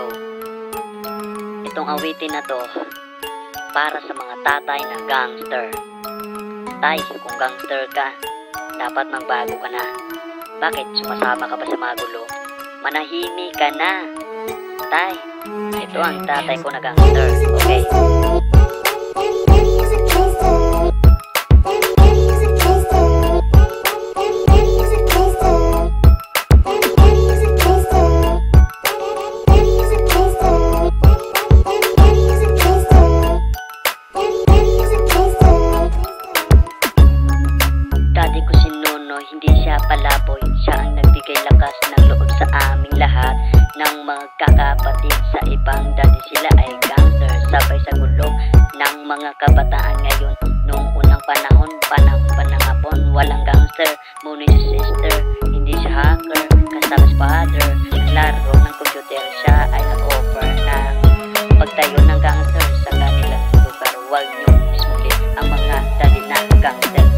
Yo, itong awitin na to para sa mga tatay na gangster. Tay, kung gangster ka, dapat magbago ka na. Bakit sumasama ka pa sa mga gulo? Manahimik ka na. Tay, ito ang tatay ko na gangster. Okay? Dati ko si Nono, hindi siya palaboy. Siya ang nagbigay lakas ng loob sa aming lahat. Ng mga kakapatid sa ibang dati sila ay gangster. Sabay sa gulong ng mga kabataan ngayon. Noong unang panahon pa ng hapon, walang gangster. Ngunit si sister, hindi siya hacker. Kasama si father, naglaro ng computer. Siya ay nag-offer ng pagtayo ng gangster sa kanilang lugar. Huwag niyo ismuli ang mga dati na gangster.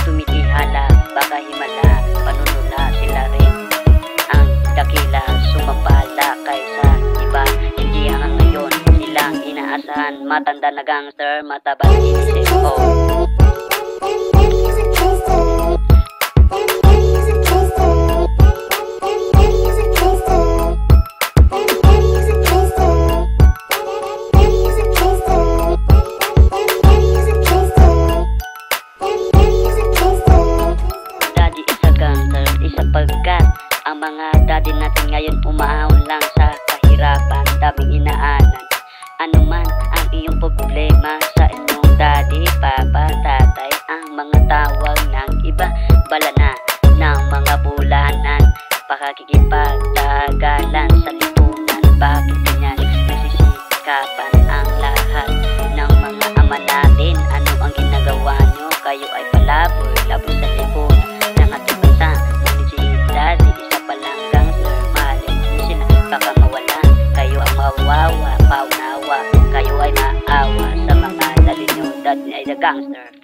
Tumitihala, baka himala, panunula sila rin ang dakila, sumapala kaysa iba. Hindi hanggang ngayon silang inaasahan. Matanda na gangster, mataba na inisip. Sapagkat ang mga daddy natin ngayon umahon lang sa kahirapan, daming inaanan. Ano man ang iyong problema sa inyong daddy, papa, tatay, ang mga tawag ng iba, bala na ng mga bulanan, pakakikipagdagalan sa lipunan. Bakit ganyan nagsisikapan ang lahat ng mga ama natin? Ano ang ginagawa nyo? Kayo ay palaboy, labos sa lipunan ng ating bansa. Daddy, isa palang gangster, mahalin nyo sila, baka mawalan. Kayo ang mawawa, paunawa, kayo ay maawa sa mga dali nyo, daddy ay the gangster.